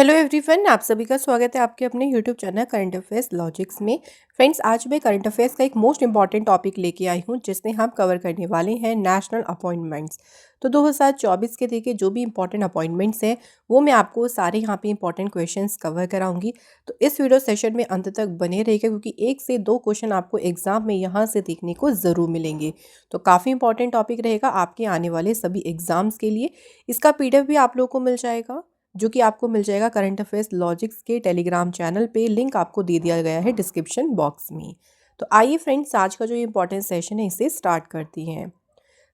Hello everyone, आप सभी का स्वागत है आपके अपने YouTube channel current affairs logics में। फ्रेंड्स, आज मैं करंट अफेयर्स का एक मोस्ट इंपॉर्टेंट टॉपिक लेके आई हूँ जिसमें हम कवर करने वाले हैं नेशनल अपॉइंटमेंट्स। तो 2024 के देखिए जो भी इंपॉर्टेंट अपॉइंटमेंट्स हैं वो मैं आपको सारे यहाँ पे इंपॉर्टेंट क्वेश्चंस कवर कराऊंगी। तो इस वीडियो सेशन में अंत तक बने रहिएगा क्योंकि 1 से 2 क्वेश्चन आपको एग्जाम में यहाँ से देखने को ज़रूर मिलेंगे। तो काफ़ी इंपॉर्टेंट टॉपिक रहेगा आपके आने वाले सभी एग्जाम्स के लिए। इसका PDF भी आप लोगों को मिल जाएगा जो कि आपको मिल जाएगा करंट अफेयर्स लॉजिक्स के टेलीग्राम चैनल पे। लिंक आपको दे दिया गया है डिस्क्रिप्शन बॉक्स में। तो आइए फ्रेंड्स, आज का जो इंपॉर्टेंट सेशन है इसे स्टार्ट करती हैं।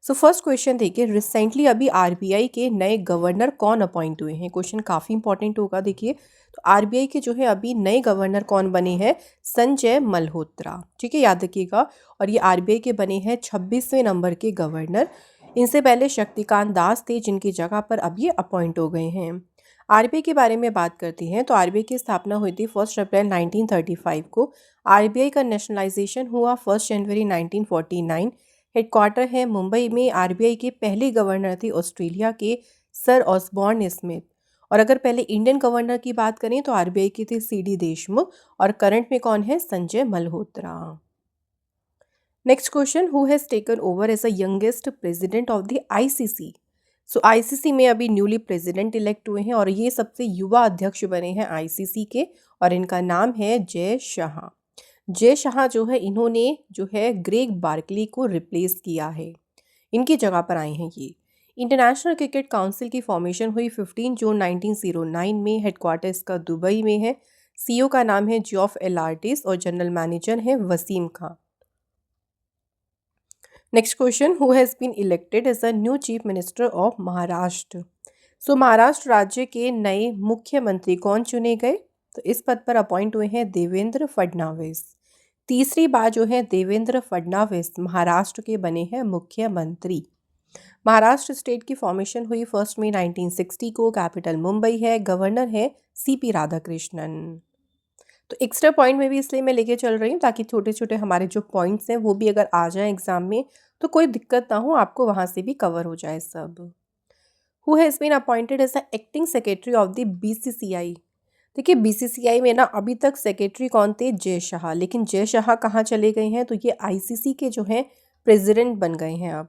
सो फर्स्ट क्वेश्चन देखिए, रिसेंटली अभी RBI के नए गवर्नर कौन अपॉइंट हुए हैं। क्वेश्चन काफ़ी इंपॉर्टेंट होगा। देखिए, तो RBI के जो है अभी नए गवर्नर कौन बने हैं, संजय मल्होत्रा। ठीक है, याद रखिएगा। और ये RBI के बने हैं 26वें नंबर के गवर्नर। इनसे पहले शक्तिकांत दास थे जिनकी जगह पर अब ये अपॉइंट हो गए हैं। RBI के बारे में बात करते हैं तो RBI की स्थापना हुई थी 1 अप्रैल 1935 को। RBI का नेशनलाइजेशन हुआ 1 जनवरी 1949। हेडक्वार्टर है मुंबई में। RBI के पहले गवर्नर थे ऑस्ट्रेलिया के सर ऑसबॉर्न स्मिथ। और अगर पहले इंडियन गवर्नर की बात करें तो RBI के थे CD देशमुख। और करंट में कौन है, Sanjay Malhotra. Next question, who has taken over as a youngest president of the ICC। So ICC में अभी न्यूली प्रेसिडेंट इलेक्ट हुए हैं और ये सबसे युवा अध्यक्ष बने हैं ICC के। और इनका नाम है जय शाह। जय शाह जो है, इन्होंने जो है ग्रेग बार्कली को रिप्लेस किया है। इनकी जगह पर आए हैं ये। इंटरनेशनल क्रिकेट काउंसिल की फॉर्मेशन हुई 15 जून 1909 में। हेडक्वार्टर इसका दुबई में है। CEO का नाम है जियोफ एलार्टिस और जनरल मैनेजर है Wasim Khan. Next question, who has been elected as a new chief minister of Maharashtra. So Maharashtra राज्य के नए मुख्यमंत्री कौन चुने गए, तो इस पद पर अपॉइंट हुए हैं देवेंद्र फडणवीस। तीसरी बार जो है देवेंद्र फडणवीस महाराष्ट्र के बने हैं मुख्यमंत्री। महाराष्ट्र स्टेट की फॉर्मेशन हुई 1 मई 1960 को। कैपिटल मुंबई है। गवर्नर है CP राधाकृष्णन। तो एक्स्ट्रा पॉइंट में भी इसलिए मैं लेके चल रही हूँ ताकि छोटे छोटे हमारे जो पॉइंट्स हैं वो भी अगर आ जाएं एग्जाम में तो कोई दिक्कत ना हो, आपको वहाँ से भी कवर हो जाए सब। Who has been appointed as the acting secretary of the BCCI। देखिए, BCCI में ना अभी तक सेक्रेटरी कौन थे, जय शाह। लेकिन जय शाह कहाँ चले गए हैं, तो ये ICC के जो हैं प्रेसिडेंट बन गए हैं अब।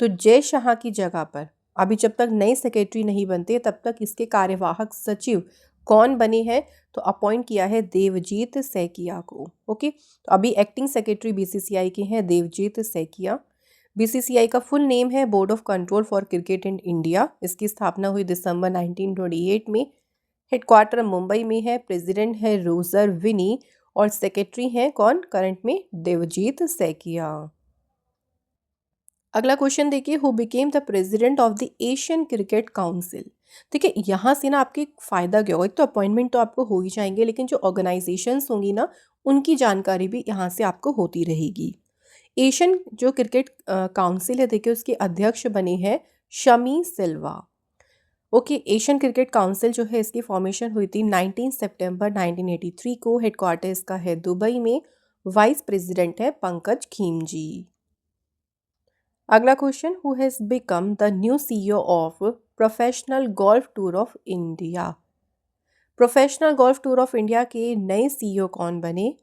तो जय शाह की जगह पर अभी जब तक नए सेक्रेटरी नहीं बनते तब तक इसके कार्यवाहक सचिव कौन बने हैं, तो अपॉइंट किया है देवजीत सैकिया को। ओके, तो अभी एक्टिंग सेक्रेटरी BCCI के हैं देवजीत सैकिया। BCCI का फुल नेम है board of control for cricket in India. इसकी स्थापना हुई दिसंबर 1928 में। हेडक्वार्टर मुंबई में है। प्रेसिडेंट है रोजर विनी और सेक्रेटरी हैं कौन, करंट में देवजीत सैकिया। अगला क्वेश्चन देखिए, who became the president of the Asian cricket council. देखिए, यहाँ से ना आपके फ़ायदा क्या होगा, एक तो अपॉइंटमेंट तो आपको हो ही जाएंगे लेकिन जो ऑर्गेनाइजेशंस होंगी ना उनकी जानकारी भी यहाँ से आपको होती रहेगी। एशियन जो क्रिकेट काउंसिल है, देखिए उसके अध्यक्ष बने हैं शमी सिल्वा। ओके, एशियन क्रिकेट काउंसिल जो है इसकी फॉर्मेशन हुई थी 19 सितंबर 1983 को। हेडक्वार्टर इसका है दुबई में। वाइस प्रेसिडेंट है पंकज खीमजी। अगला question, who has become the new CEO of professional golf tour of India. Professional golf tour of India के नए CEO कौन बने,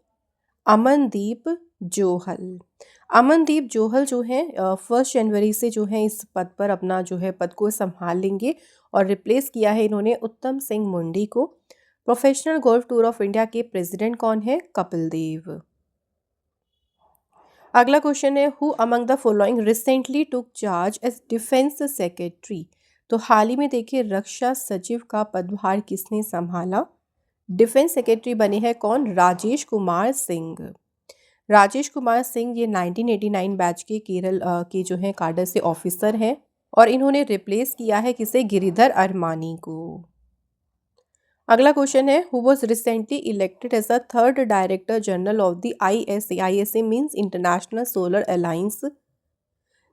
अमनदीप जोहल। अमनदीप जोहल जो है 1 जनवरी से जो है इस पद पर अपना जो है पद को संभाल लेंगे और रिप्लेस किया है इन्होंने उत्तम सिंह मुंडी को। Professional golf tour of India के प्रेसिडेंट कौन है, कपिल देव। अगला क्वेश्चन है, who among the following recently took charge as defence secretary. तो हाल ही में देखिए रक्षा सचिव का पदभार किसने संभाला, डिफेंस सेक्रेटरी बने हैं कौन, राजेश कुमार सिंह। राजेश कुमार सिंह ये 1989 बैच के केरल के जो हैं काडर से ऑफिसर हैं और इन्होंने रिप्लेस किया है किसे, गिरिधर अरमानी को। अगला क्वेश्चन है, who was recently elected as a third director general of the ISA। ISA means international solar alliance.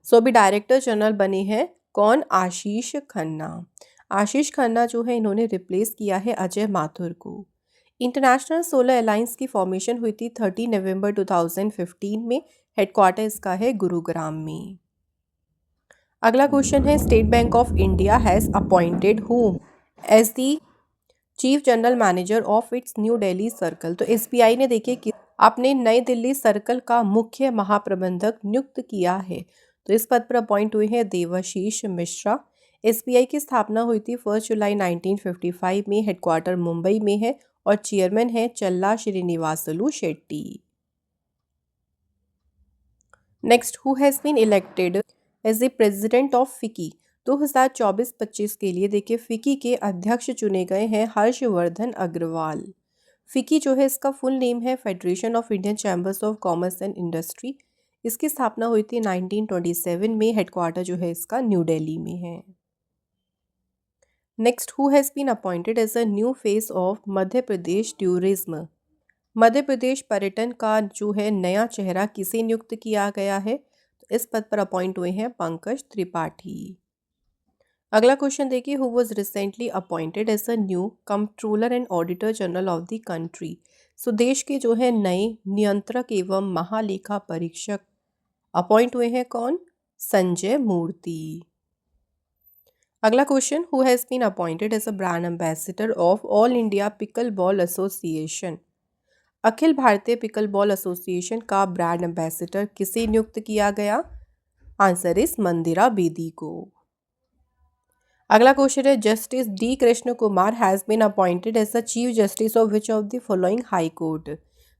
So अभी डायरेक्टर जनरल बने हैं कौन, आशीष खन्ना। आशीष खन्ना जो है इन्होंने रिप्लेस किया है अजय माथुर को। इंटरनेशनल सोलर अलायंस की फॉर्मेशन हुई थी 30 नवंबर 2015 में। हेडक्वार्टर इसका है गुरुग्राम में। अगला क्वेश्चन है, State Bank of India has appointed who as the chief general manager of its New Delhi circle. तो एसबीआई ने देखिए कि आपने नई दिल्ली सर्कल का मुख्य महाप्रबंधक नियुक्त किया है। तो इस पद पर अपॉइंट हुए हैं देवाशीष मिश्रा। एसबीआई की स्थापना हुई थी 1 जुलाई 1955 में। हेडक्वार्टर मुंबई में है और चेयरमैन है Challa Sreenivasulu Setty. Next, who has been elected as the president of FICCI. 2024-25 के लिए देखिए फिकी के अध्यक्ष चुने गए हैं हर्षवर्धन अग्रवाल। फिकी जो है इसका फुल नेम है federation of Indian chambers of commerce and industry. इसकी स्थापना हुई थी 1927 में। हेडक्वार्टर जो है इसका न्यू दिल्ली में है। Next, who has been appointed as a new face of Madhya Pradesh tourism. Madhya Pradesh पर्यटन का जो है नया चेहरा किसे नियुक्त किया गया है। तो इस पद पर अपॉइंट हुए हैं पंकज त्रिपाठी। अगला क्वेश्चन देखिए, who was recently appointed as a new controller and auditor general of the country. So देश के जो है नए नियंत्रक एवं महालेखा परीक्षक अपॉइंट हुए हैं कौन? संजय मूर्ति। अगला question, who has been appointed as a brand ambassador of all India pickleball association. अखिल भारतीय पिकल बॉल एसोसिएशन का ब्रांड एम्बेसडर किसे नियुक्त किया गया? आंसर इस मंदिरा बेदी को। अगला क्वेश्चन है, justice D Krishna Kumar has been appointed as the chief justice of which of the following high court.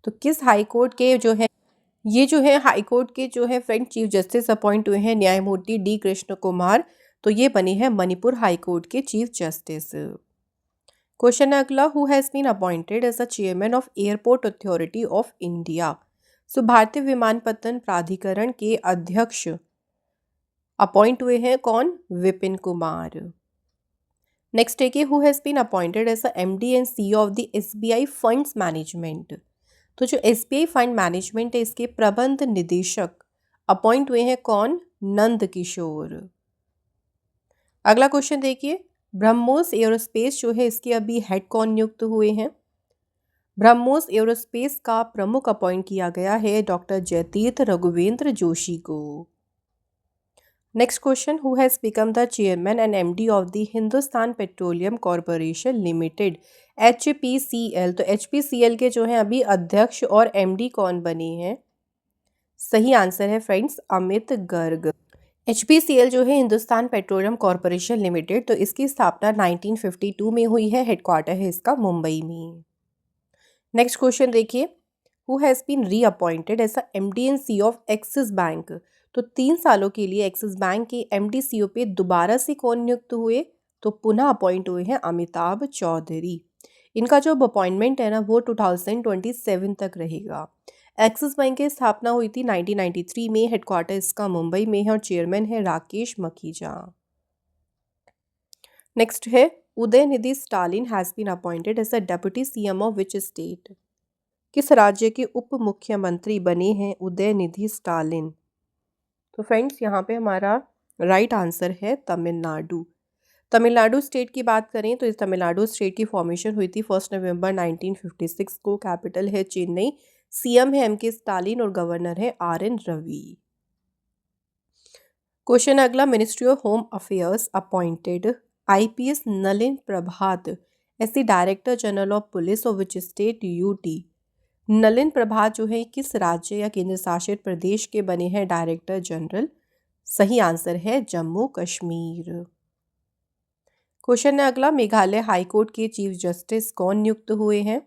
तो किस हाई कोर्ट के जो है ये जो है हाई कोर्ट के जो है फ्रेंड चीफ जस्टिस अपॉइंट हुए हैं न्यायमूर्ति डी कृष्ण कुमार। तो ये बने हैं मणिपुर हाई कोर्ट के चीफ जस्टिस। क्वेश्चन है अगला, who has been appointed as a chairman of airport authority of India. So भारतीय विमानपत्तन प्राधिकरण के अध्यक्ष अपॉइंट हुए हैं कौन? विपिन कुमार। नेक्स्ट है कि who has been appointed as a MD and CEO of the SBI funds management. तो जो एसबीआई फंड मैनेजमेंट है इसके प्रबंध निदेशक अपॉइंट हुए हैं कौन? नंद किशोर। अगला क्वेश्चन देखिए, ब्रह्मोस एरोस्पेस जो है इसके अभी हेड कौन नियुक्त हुए हैं? ब्रह्मोस एरोस्पेस का प्रमुख अपॉइंट किया गया है डॉक्टर जयतीर्थ रघुवेंद्र जोशी को। Next question, who has become the chairman and MD of the Hindustan petroleum corporation limited HPCL। तो HPCL के जो हैं अभी अध्यक्ष और एमडी कौन बने हैं? सही आंसर है फ्रेंड्स अमित गर्ग। HPCL जो है हिंदुस्तान पेट्रोलियम कॉरपोरेशन लिमिटेड, तो इसकी स्थापना 1952 में हुई है। हेडक्वार्टर है इसका मुंबई में। नेक्स्ट क्वेश्चन देखिए, who has been reappointed as a MD and CEO of Axis Bank. तो 3 सालों के लिए एक्सिस बैंक के MD CEO पे दोबारा से कौन नियुक्त हुए? तो पुनः अपॉइंट हुए हैं अमिताभ चौधरी। इनका जो अपॉइंटमेंट है ना वो 2027 तक रहेगा। एक्सिस बैंक की स्थापना हुई थी 1993 में। हेडक्वार्टर इसका मुंबई में है और चेयरमैन है राकेश मखीजा। नेक्स्ट है, Udhayanidhi Stalin has been appointed as a deputy CM of which state. किस राज्य के उप मुख्यमंत्री बने हैं उदयनिधि स्टालिन? तो फ्रेंड्स यहाँ पे हमारा राइट आंसर है तमिलनाडु। तमिलनाडु स्टेट की बात करें तो इस तमिलनाडु स्टेट की फॉर्मेशन हुई थी 1 नवंबर 1956 को। कैपिटल है चेन्नई। CM है MK स्टालिन और गवर्नर है RN रवि। क्वेश्चन अगला, ministry of home affairs appointed IPS Nalin Prabhat as the director general of police of which state UT। Nalin Prabhat जो है किस राज्य या केंद्र शासित प्रदेश के बने हैं डायरेक्टर जनरल? सही आंसर है जम्मू कश्मीर। क्वेश्चन है अगला, मेघालय हाईकोर्ट के चीफ जस्टिस कौन नियुक्त हुए हैं?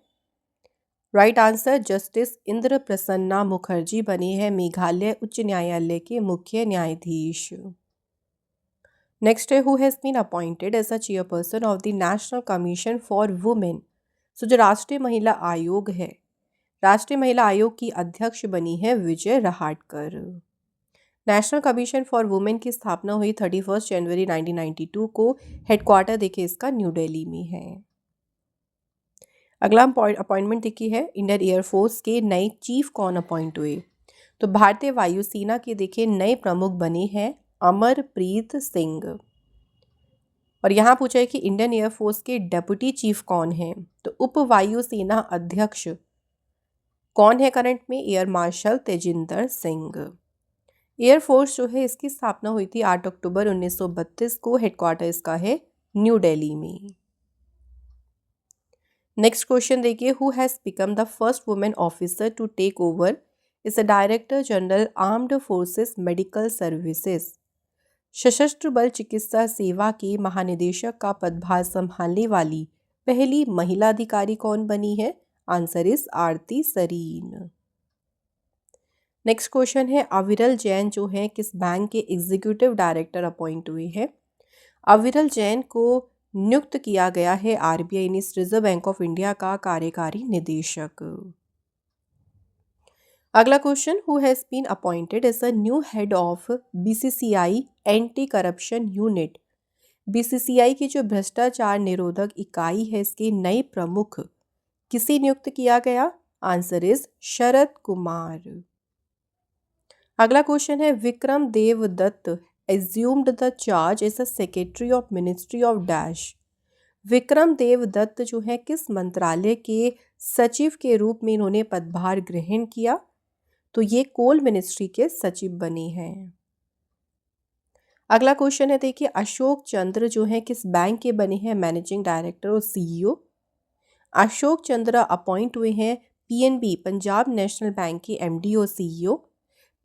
Right answer justice Indra Prasanna Mukherjee बने हैं मेघालय उच्च न्यायालय के मुख्य न्यायाधीश। नेक्स्ट है, who has been appointed as a chairperson of the national commission for women. So जो राष्ट्रीय महिला आयोग है, राष्ट्रीय महिला आयोग की अध्यक्ष बनी है Vijay Rahatkar. National commission for women की स्थापना हुई 31 जनवरी 1992 को। हेडक्वार्टर देखिए इसका न्यू दिल्ली में है। अगला अपॉइंटमेंट देखी है, इंडियन एयरफोर्स के नए चीफ कौन अपॉइंट हुए? तो भारतीय वायुसेना के देखिए नए प्रमुख बने हैं अमरप्रीत सिंह। और यहाँ पूछा है कि इंडियन एयरफोर्स के डेप्यूटी चीफ कौन है? तो उप वायुसेना अध्यक्ष कौन है करंट में? Air marshal Tejinder Singh. Air force जो है इसकी स्थापना हुई थी 8 अक्टूबर 1932 को। हेडक्वार्टर इसका है न्यू दिल्ली में। नेक्स्ट क्वेश्चन देखिए, who has become the first women officer to take over is the director general armed forces medical services. सशस्त्र बल चिकित्सा सेवा के महानिदेशक का पदभार संभालने वाली पहली महिला अधिकारी कौन बनी है? Answer is Aarti Sareen. Next question है, अविरल जैन जो है किस बैंक के एग्जीक्यूटिव डायरेक्टर अपॉइंट हुए हैं? अविरल जैन को नियुक्त किया गया है आरबीआई यानी रिजर्व बैंक ऑफ इंडिया का कार्यकारी निदेशक। अगला question, who has been appointed as a new head of BCCI anti corruption unit. BCCI की जो भ्रष्टाचार निरोधक इकाई है, इसके नए प्रमुख किसे नियुक्त किया गया? Answer is Sharad Kumar. अगला क्वेश्चन है, Vikram Dev Dutt assumed the charge as a secretary of ministry of dash. Vikram Dev Dutt जो है किस मंत्रालय के सचिव के रूप में इन्होंने पदभार ग्रहण किया? तो ये कोल मिनिस्ट्री के सचिव बने हैं। अगला क्वेश्चन है देखिए, अशोक चंद्र जो है किस बैंक के बने हैं मैनेजिंग डायरेक्टर और सीईओ? अशोक चंद्र अपॉइंट हुए हैं पीएनबी पंजाब नेशनल बैंक के एमडी और सीईओ।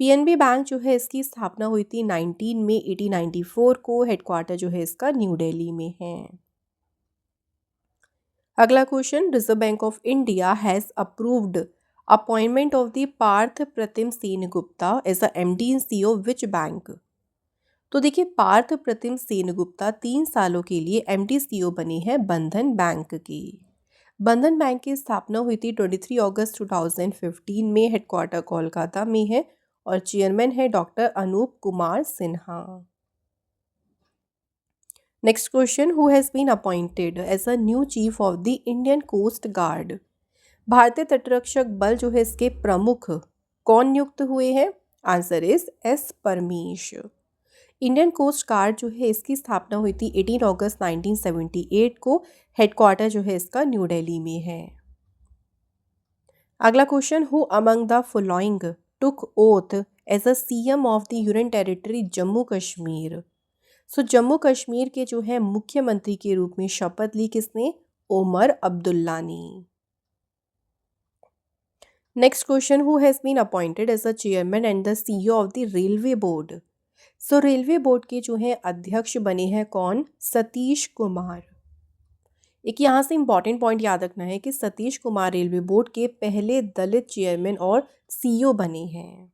पीएनबी बैंक जो है इसकी स्थापना हुई थी 19 मई 1894 को। हेडक्वार्टर जो है इसका न्यू दिल्ली में है। अगला question, Reserve Bank of India has approved appointment of the Partha Pratim Sengupta as a MD and CEO which bank. तो देखिए, पार्थ प्रतिम सेनगुप्ता 3 सालों के लिए एमडी सीईओ बने हैं बंधन बैंक की। बंधन बैंक की स्थापना हुई थी 23 अगस्त 2015 में। हेडक्वार्टर कोलकाता में है और चेयरमैन है doctor Anup Kumar Sinha. Next question, who has been appointed as a new chief of the Indian Coast Guard. भारतीय तटरक्षक बल जो है इसके प्रमुख कौन नियुक्त हुए हैं? Answer is S Paramesh. Indian Coast Guard जो है इसकी स्थापना हुई थी 18 अगस्त 1978 को। हेडक्वार्टर जो है इसका न्यू दिल्ली में है। अगला question, who among the following took oath as a CM of the union territory Jammu Kashmir. So Jammu Kashmir के जो है मुख्यमंत्री के रूप में शपथ ली किसने? ओमर अब्दुल्ला ने। Next question, who has been appointed as a chairman and the CEO of the railway board. So railway board के जो है अध्यक्ष बने हैं कौन? सतीश कुमार। एक यहाँ से इंपॉर्टेंट पॉइंट याद रखना है कि सतीश कुमार रेलवे बोर्ड के पहले दलित चेयरमैन और सीईओ बने हैं।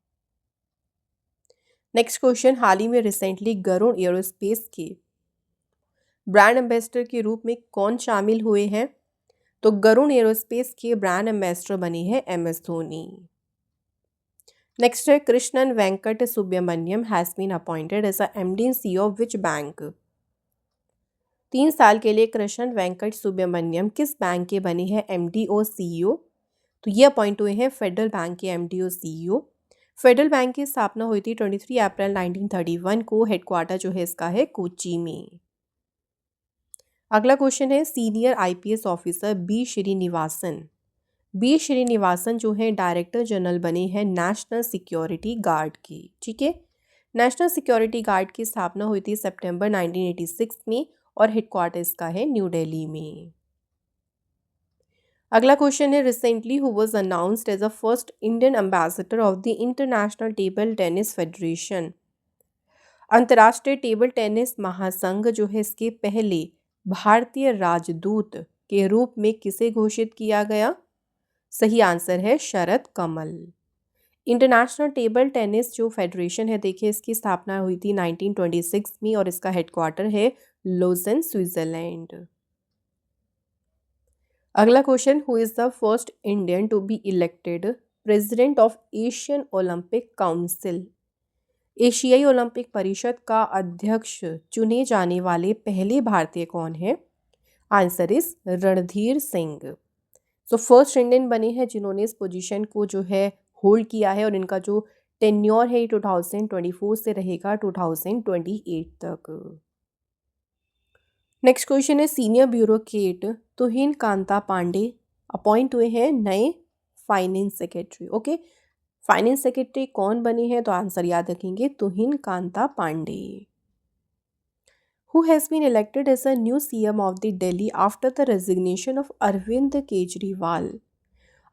नेक्स्ट क्वेश्चन, हाल ही में रिसेंटली गरुड़ एरोस्पेस के ब्रांड एम्बेसडर के रूप में कौन शामिल हुए हैं? तो गरुड़ एरोस्पेस के ब्रांड एम्बेसडर बने हैं एमएस धोनी। नेक्स्ट है, Krishnan Venkat Subramaniam has been appointed as a MD and CEO of which bank. 3 साल के लिए कृष्णन वेंकट सुब्रमण्यम किस बैंक के बने हैं एमडी और सीईओ? तो ये अपॉइंट हुए हैं फेडरल बैंक के एमडी और सीईओ। फेडरल बैंक की स्थापना हुई थी 23 अप्रैल 1931 को। हेडक्वार्टर जो है इसका है कोच्चि में। अगला क्वेश्चन है, senior IPS officer B Srinivasan. B Srinivasan जो है डायरेक्टर जनरल बने हैं नेशनल सिक्योरिटी गार्ड की। ठीक है, नेशनल सिक्योरिटी गार्ड की स्थापना हुई थी सितंबर 1986 में और हेडक्वार्टर इसका है न्यू दिल्ली में। अगला क्वेश्चन है, recently who was announced as a first Indian ambassador of the International Table Tennis Federation. अंतर्राष्ट्रीय टेबल टेनिस महासंघ जो है इसके पहले भारतीय राजदूत के रूप में किसे घोषित किया गया? सही आंसर है शरद कमल। इंटरनेशनल टेबल टेनिस जो फेडरेशन है देखिए इसकी स्थापना हुई थी 1926 में और इसका हेडक्वार्टर है लोजेन स्विट्जरलैंड। अगला question, who is the first Indian to be elected president of Asian Olympic Council. एशियाई ओलंपिक परिषद का अध्यक्ष चुने जाने वाले पहले भारतीय कौन है? Answer is Randhir Singh. So first Indian बने हैं जिन्होंने इस पोजीशन को जो है होल्ड किया है और इनका जो टेन्योर है 2024 से रहेगा 2028 तक। नेक्स्ट क्वेश्चन है, सीनियर ब्यूरोक्रेट तुहिन कांता पांडे अपॉइंट हुए हैं नए finance secretary. Okay, finance secretary कौन बने हैं? तो आंसर याद रखेंगे तुहिन Kanta Pandey. Who has been elected as a new CM of the Delhi after the resignation of Arvind Kejriwal?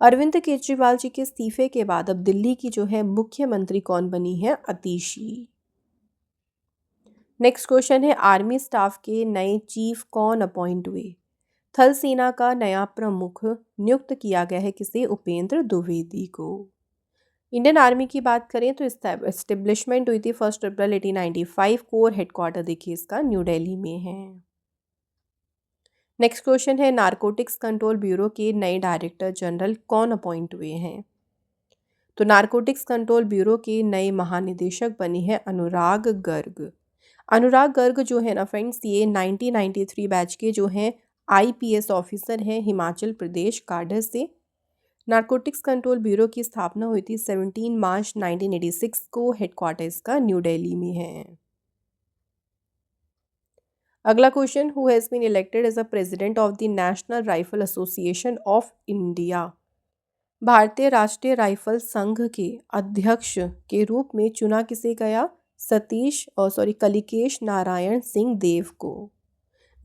Arvind Kejriwal ji के इस्तीफे के बाद अब दिल्ली की जो है मुख्यमंत्री कौन बनी है? अतिशी। नेक्स्ट क्वेश्चन है, आर्मी स्टाफ के नए चीफ कौन अपॉइंट हुए? थल सेना का नया प्रमुख नियुक्त किया गया है किसे? उपेंद्र द्विवेदी को। इंडियन आर्मी की बात करें तो एस्टेब्लिशमेंट हुई थी 1 अप्रैल 1895 को, और हेडक्वार्टर देखिए इसका न्यू दिल्ली में है। नेक्स्ट क्वेश्चन है, नारकोटिक्स कंट्रोल ब्यूरो के नए डायरेक्टर जनरल कौन अपॉइंट हुए हैं? तो नारकोटिक्स कंट्रोल ब्यूरो के नए महानिदेशक बने हैं अनुराग गर्ग। अनुराग गर्ग जो है ना फ्रेंड्स, ये 1993 बैच के जो हैं आईपीएस ऑफिसर हैं हिमाचल प्रदेश काडर से। नारकोटिक्स कंट्रोल ब्यूरो की स्थापना हुई थी 17 मार्च 1986 को, हेडक्वार्टर्स का न्यू दिल्ली में है। अगला question, who has been elected as a president of the National Rifle Association of India? भारतीय राष्ट्रीय राइफल संघ के अध्यक्ष के रूप में चुना किसे गया? कलिकेश नारायण सिंह देव को।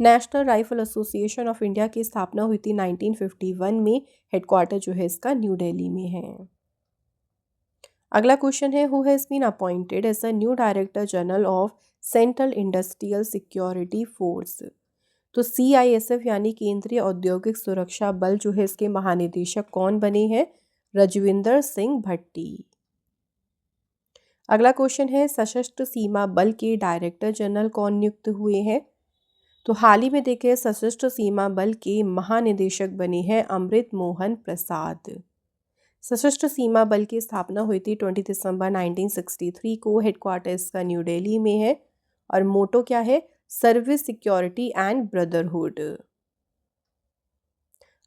National Rifle Association of India की स्थापना हुई थी 1951 में, हेडक्वार्टर जो है इसका न्यू दिल्ली में है। अगला क्वेश्चन है, who has been appointed as a new director general of Central Industrial Security Force? तो CISF यानी केंद्रीय औद्योगिक सुरक्षा बल जो है इसके महानिदेशक कौन बने हैं? रजविंदर सिंह भट्टी। अगला क्वेश्चन है, सशस्त्र सीमा बल के डायरेक्टर जनरल कौन नियुक्त हुए हैं? तो हाल ही में देखे सशस्त्र सीमा बल के महानिदेशक बने हैं अमृत मोहन प्रसाद। सशस्त्र सीमा बल की स्थापना हुई थी 20 दिसंबर 1963 को, हेडक्वार्टर्स का न्यू दिल्ली में है, और मोटो क्या है? Service, security and brotherhood.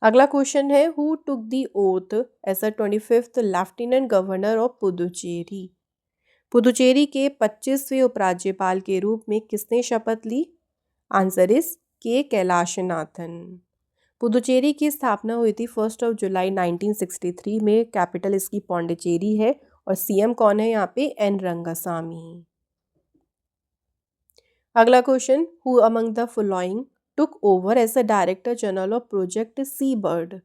अगला क्वेश्चन है, who took the oath as a 25th lieutenant governor of Puducherry? Puducherry के 25वें उपराज्यपाल के रूप में किसने शपथ ली? आंसर इज के कैलाशनाथन। पुदुचेरी की स्थापना हुई थी 1 जुलाई 1963 में, कैपिटल इसकी पौंडीचेरी है, और सीएम कौन है यहाँ पे? एन रंगासामी। अगला question, who among the following took over as a director general of Project Seabird?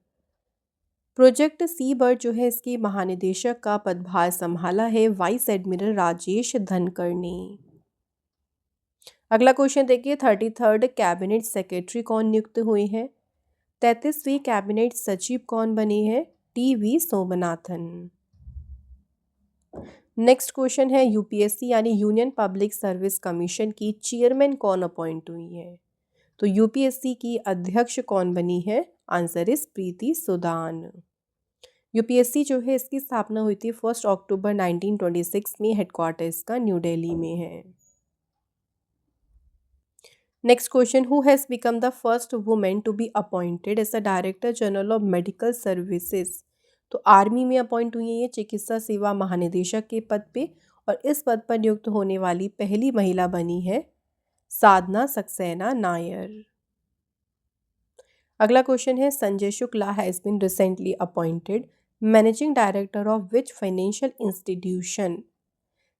Project Seabird जो है इसकी महानिदेशक का पदभार संभाला है वाइस एडमिरल राजेश धनकर ने। अगला क्वेश्चन देखिए, 33rd कैबिनेट सेक्रेटरी कौन नियुक्त हुए हैं? 33वीं कैबिनेट सचिव कौन बने हैं? TV सोमनाथन। नेक्स्ट क्वेश्चन है, यूपीएससी यानी यूनियन पब्लिक सर्विस कमीशन की चेयरमैन कौन अपॉइंट हुई है? तो यूपीएससी की अध्यक्ष कौन बनी है? Answer is Preeti Sudan. UPSC जो है इसकी स्थापना हुई थी 1 अक्टूबर 1926 में, हेडक्वार्टर्स का न्यू दिल्ली में है। Next question, who has become the first women to be appointed as a director general of medical services? तो आर्मी में अपॉइंट हुई है ये चिकित्सा सेवा महानिदेशक के पद पे, और इस पद पर नियुक्त होने वाली पहली महिला बनी है साधना सक्सेना नायर। अगला क्वेश्चन है, Sanjay Shukla has been recently appointed managing director of which financial institution?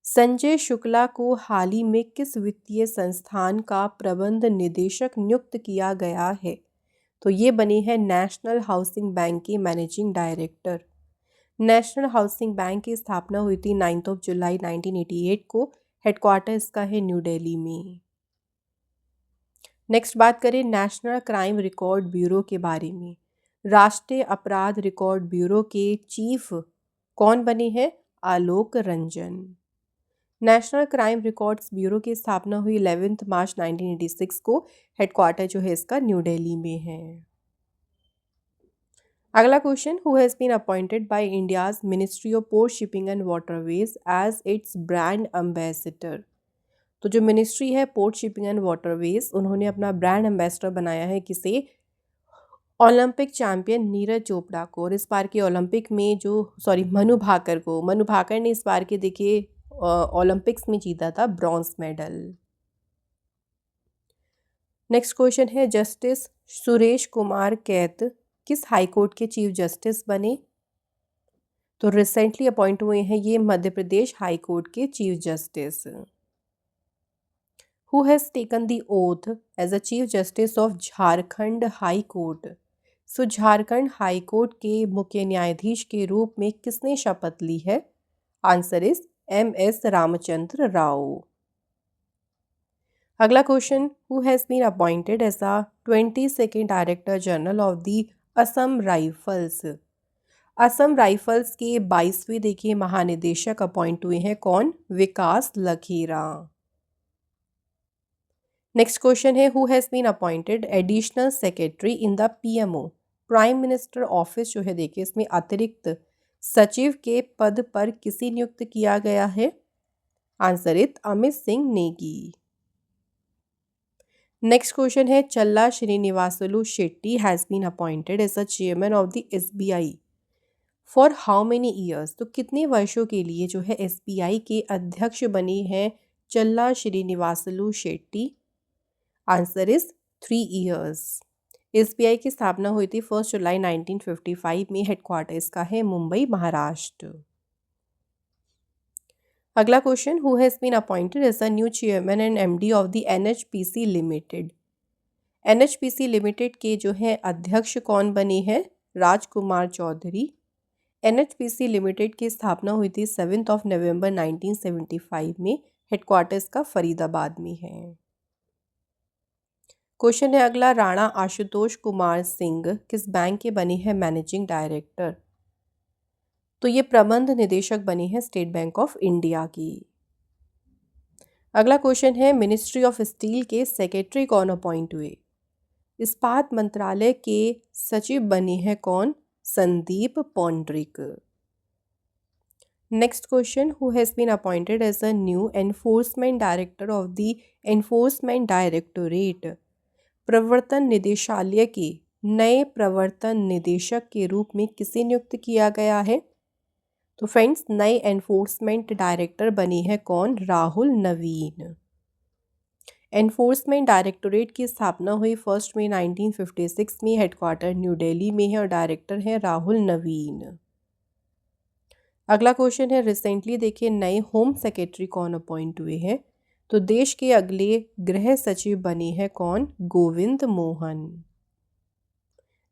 Sanjay Shukla को हाल ही में किस वित्तीय संस्थान का प्रबंध निदेशक नियुक्त किया गया है? तो ये बने हैं नेशनल हाउसिंग बैंक के managing director. National housing bank की स्थापना हुई थी 9 जुलाई 1988 को, हेडक्वार्टर इसका है न्यू दिल्ली में। नेक्स्ट बात करें नेशनल क्राइम रिकॉर्ड ब्यूरो के बारे में। राष्ट्रीय अपराध रिकॉर्ड ब्यूरो के चीफ कौन बने हैं? Alok Ranjan. National crime records bureau की स्थापना हुई 11 मार्च 1986 को, हेडक्वार्टर जो है इसका न्यू दिल्ली में है। अगला question, who has been appointed by India's ministry of port shipping and waterways as its brand ambassador? तो जो मिनिस्ट्री है पोर्ट शिपिंग एंड वाटरवेज, उन्होंने अपना ब्रांड एम्बेसडर बनाया है किसे? ओलंपिक चैंपियन नीरज चोपड़ा को। और इस बार के ओलंपिक में मनु भाकर को, मनु भाकर ने इस बार के देखिए ओलंपिक्स में जीता था ब्रॉन्ज मेडल। नेक्स्ट क्वेश्चन है, जस्टिस सुरेश कुमार कैत किस हाई कोर्ट के चीफ जस्टिस बने? तो रिसेंटली अपॉइंट हुए हैं ये मध्य प्रदेश हाई कोर्ट के chief justice. Who has taken the oath as a chief justice of Jharkhand high court. So Jharkhand high court के मुख्य न्यायाधीश के रूप में किसने शपथ ली है? Answer is MS Ramachandra Rao. अगला question, who has been appointed as a 22nd director general of the Assam rifles. Assam rifles के 22वें देखिए महानिदेशक अपॉइंट हुए हैं कौन? विकास लखेरा। नेक्स्ट क्वेश्चन है, who has been appointed additional secretary in the PMO। Prime minister office जो है देखिए इसमें अतिरिक्त सचिव के पद पर किसे नियुक्त किया गया है? Answer is Amit Singh Negi. Next question है, Challa Sreenivasulu Setty has been appointed as a chairman of the SBI for how many years. तो कितने वर्षों के लिए जो है SBI के अध्यक्ष बने हैं चल्ला Sreenivasulu Shetty? Answer is 3 years. SBI की स्थापना हुई थी 1 जुलाई 1955 में। हेडक्वार्टर इसका है मुंबई, महाराष्ट्र। अगला question, who has been appointed as a new chairman and MD of the NHPC limited. NHPC limited के जो है अध्यक्ष कौन बने हैं? राजकुमार चौधरी। NHPC लिमिटेड की स्थापना हुई थी 7 नवंबर 1975 में। हेडक्वार्टर्स का फरीदाबाद में है। क्वेश्चन है अगला, राणा आशुतोष कुमार सिंह किस बैंक के बने हैं मैनेजिंग डायरेक्टर? तो ये प्रबंध निदेशक बने हैं स्टेट बैंक ऑफ इंडिया की। अगला क्वेश्चन है, मिनिस्ट्री ऑफ स्टील के सेक्रेटरी कौन अपॉइंट हुए? इस्पात मंत्रालय के सचिव बने हैं कौन? Sandeep Poundrik. Next question, who has been appointed as a new enforcement director of the Enforcement Directorate. प्रवर्तन निदेशालय के नए प्रवर्तन निदेशक के रूप में किसे नियुक्त किया गया है? तो फ्रेंड्स, नए एनफोर्समेंट डायरेक्टर बने हैं कौन? राहुल नवीन। एनफोर्समेंट डायरेक्टोरेट की स्थापना हुई 1 मई 1956 में। हेडक्वार्टर न्यू दिल्ली में है और डायरेक्टर हैं राहुल नवीन। अगला क्वेश्चन है, रिसेंटली देखिए नए होम सेक्रेटरी कौन अपॉइंट हुए हैं? तो देश के अगले गृह सचिव बने हैं कौन? Govind Mohan.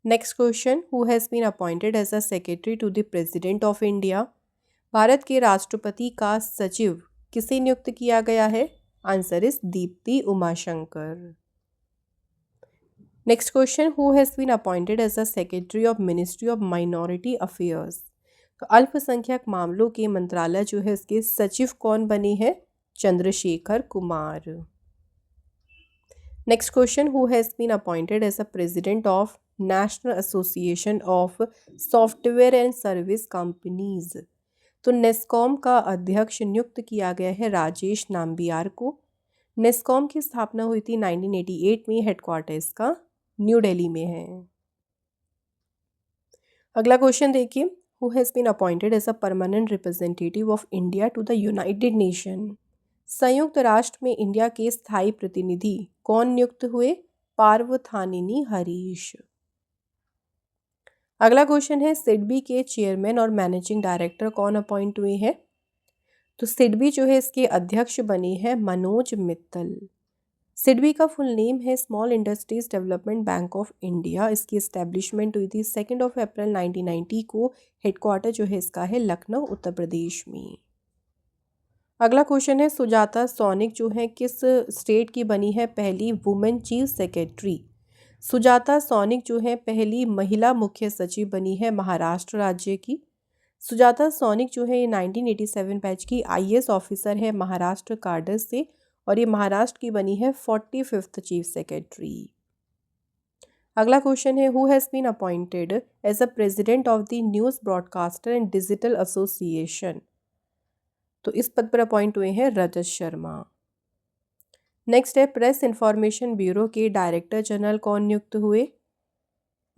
Next question, who has been appointed as a secretary to the president of India. Bharat के राष्ट्रपति का सचिव किसे नियुक्त किया गया है? Answer is Deepti Umashankar. Next question, who has been appointed as a secretary of ministry of minority affairs. तो अल्पसंख्यक मामलों के मंत्रालय जो है इसके सचिव कौन बने हैं? Chandrashekhar Kumar. Next question, who has been appointed as a president of National Association of Software and Service Companies. तो नेस्कॉम का अध्यक्ष नियुक्त किया गया है राजेश नाम्बियार को। नेस्कॉम की स्थापना हुई थी 1988 में। हेडक्वार्टर इसका न्यू दिल्ली में है। अगला क्वेश्चन देखिए, who has been appointed as a permanent representative of India to the United Nation. संयुक्त राष्ट्र में इंडिया के स्थायी प्रतिनिधि कौन नियुक्त हुए? पार्वथानिनी हरीश। अगला क्वेश्चन है, सिडबी के चेयरमैन और मैनेजिंग डायरेक्टर कौन अपॉइंट हुए हैं? तो सिडबी जो है इसके अध्यक्ष बने हैं मनोज मित्तल। सिडबी का फुल नेम है small industries development bank of India. इसकी इस्टेब्लिशमेंट हुई थी 2 अप्रैल 1990 को। हेडक्वार्टर जो है इसका है लखनऊ, उत्तर प्रदेश में। अगला क्वेश्चन है, सुजाता सौनिक जो है किस स्टेट की बनी है पहली women chief secretary? Sujata Saunik जो है पहली महिला मुख्य सचिव बनी है महाराष्ट्र राज्य की। सुजाता सौनिक जो है ये 1987 बैच की IAS ऑफिसर है महाराष्ट्र कार्डर से और ये महाराष्ट्र की बनी है 45th चीफ सेक्रेटरी। अगला क्वेश्चन है, who has been appointed as a president of the News Broadcasters and Digital Association. तो इस पद पर अपॉइंट हुए हैं रजत शर्मा। नेक्स्ट है, प्रेस इंफॉर्मेशन ब्यूरो के डायरेक्टर जनरल कौन नियुक्त हुए?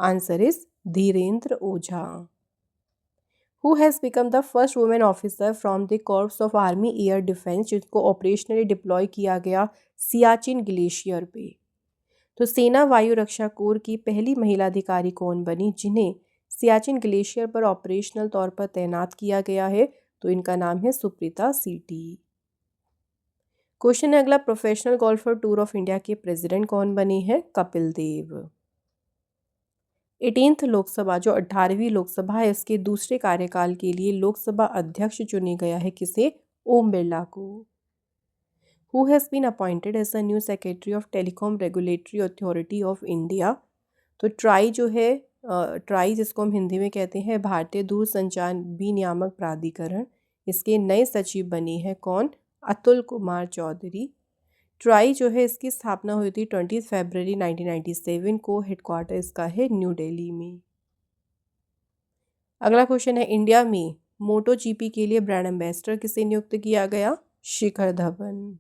Answer is Dhirendra Ojha. Who has become the first women officer from the Corps of Army Air Defence जिसको ऑपरेशनली डिप्लॉय किया गया सियाचिन ग्लेशियर पे। तो सेना वायु रक्षा कोर की पहली महिला अधिकारी कौन बनी जिन्हें सियाचिन ग्लेशियर पर ऑपरेशनल तौर पर तैनात किया गया है? तो इनका नाम है सुप्रीता सीटी। क्वेश्चन है अगला, professional golfer tour of India के प्रेसिडेंट कौन बने हैं? कपिल देव। 18th लोकसभा जो 18वीं लोकसभा है उसके दूसरे कार्यकाल के लिए लोकसभा अध्यक्ष चुने गया है किसे? ओम बिरला को। Who has been appointed as the new secretary of Telecom Regulatory Authority of India? तो ट्राई जो है, ट्राई जिसको हम हिंदी में कहते हैं भारतीय दूरसंचार विनियामक प्राधिकरण, इसके नए सचिव बने हैं कौन? अतुल कुमार चौधरी। ट्राई जो है इसकी स्थापना हुई थी 20 फरवरी 1997 को। हेडक्वार्टर इसका है न्यू दिल्ली में। अगला क्वेश्चन है, इंडिया में मोटो जीपी के लिए ब्रांड एम्बेसडर किसे नियुक्त किया गया? Shikhar Dhawan.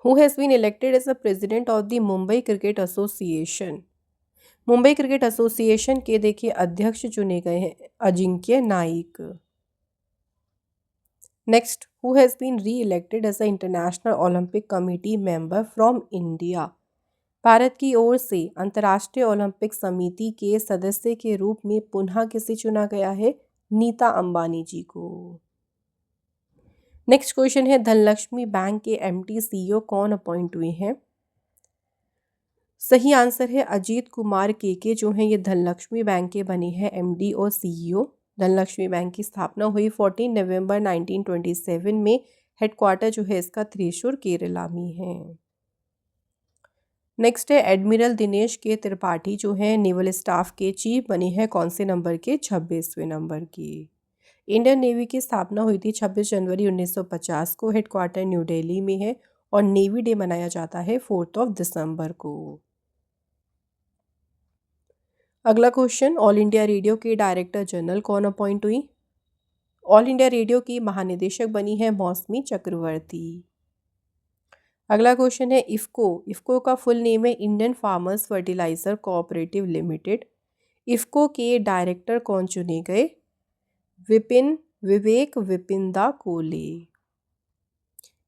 Who has been elected as the president of the Mumbai cricket association? Mumbai cricket association के देखिए अध्यक्ष चुने गए हैं Ajinkya Naik. Next, who has been reelected as the international Olympic committee member from India? भारत की ओर से अंतर्राष्ट्रीय ओलंपिक समिति के सदस्य के रूप में पुनः किसे चुना गया है? नीता अंबानी जी को। नेक्स्ट क्वेश्चन है, धनलक्ष्मी बैंक के एमडी सीईओ कौन अपॉइंट हुए हैं? सही आंसर है अजीत कुमार के जो हैं ये धनलक्ष्मी बैंक के बने हैं एमडी और सीईओ। धनलक्ष्मी बैंक की स्थापना हुई 14 नवंबर 1927 में। हेडक्वार्टर जो है इसका त्रिशूर केरला में है। नेक्स्ट है, एडमिरल दिनेश के त्रिपाठी जो हैं नेवल स्टाफ के चीफ बने हैं कौन से नंबर के? 26वें नंबर के। इंडियन नेवी की स्थापना हुई थी 26 जनवरी 1950 को। हेडक्वार्टर न्यू दिल्ली में है और नेवी डे मनाया जाता है 4 दिसंबर को। अगला क्वेश्चन, ऑल इंडिया रेडियो के डायरेक्टर जनरल कौन अपॉइंट हुई? ऑल इंडिया रेडियो की महानिदेशक बनी है मौसमी चक्रवर्ती। अगला क्वेश्चन है, इफ़को का फुल नेम है Indian Farmers Fertiliser Cooperative Limited. IFFCO के डायरेक्टर कौन चुने गए? विवेक विपिंदा कोले।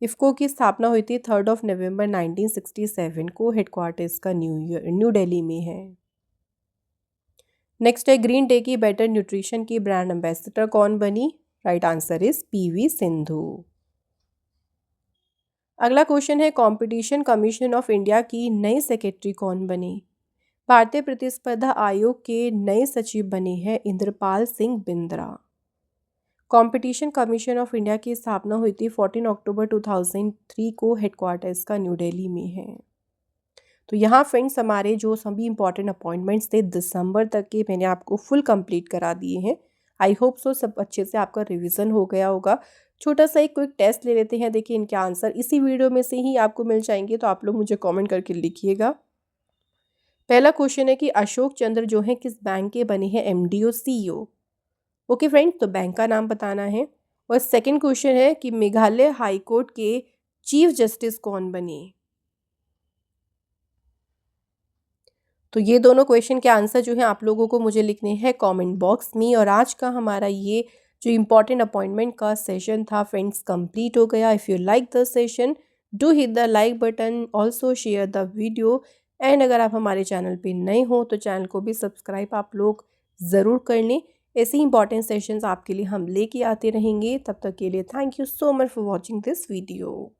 इफ़को की स्थापना हुई थी 3 नवंबर 1967 को। हेडक्वार्टर इसका न्यू दिल्ली में है। नेक्स्ट है, ग्रीन टी की बेटर न्यूट्रिशन की ब्रांड एम्बेसडर कौन बनी? Right answer is PV Sindhu. अगला क्वेश्चन है, कंपटीशन कमीशन ऑफ इंडिया की नई सेक्रेटरी कौन बनी? भारतीय प्रतिस्पर्धा आयोग के नए सचिव बने हैं Indrapal Singh Bindra. Competition commission of India की स्थापना हुई थी 14 अक्टूबर 2003 को। हेडक्वार्टर इसका न्यू दिल्ली में है। तो यहाँ फ्रेंड्स हमारे जो सभी इंपॉर्टेंट अपॉइंटमेंट्स थे दिसंबर तक के मैंने आपको फुल कंप्लीट करा दिए हैं। आई होप सो सब अच्छे से आपका रिवीजन हो गया होगा। छोटा सा एक क्विक टेस्ट ले लेते हैं। देखिए इनके आंसर इसी वीडियो में से ही आपको मिल जाएंगे, तो आप लोग मुझे कमेंट करके लिखिएगा। पहला क्वेश्चन है कि अशोक चंद्र जो है किस बैंक के बने हैं एमडी और सीईओ? ओके फ्रेंड्स, तो बैंक का नाम बताना है। और सेकेंड क्वेश्चन है कि मेघालय हाई कोर्ट के चीफ जस्टिस कौन बने? तो ये दोनों क्वेश्चन के आंसर जो है आप लोगों को मुझे लिखने हैं कमेंट बॉक्स में। और आज का हमारा ये जो इम्पोर्टेंट अपॉइंटमेंट का सेशन था फ्रेंड्स कंप्लीट हो गया। If you like the session do hit the like button, also share the video. And अगर आप हमारे चैनल पे नए हो तो चैनल को भी सब्सक्राइब आप लोग ज़रूर कर लें। ऐसे ही इंपॉर्टेंट सेशंस आपके लिए हम लेके आते रहेंगे। तब तक के लिए thank you so much for watching this video.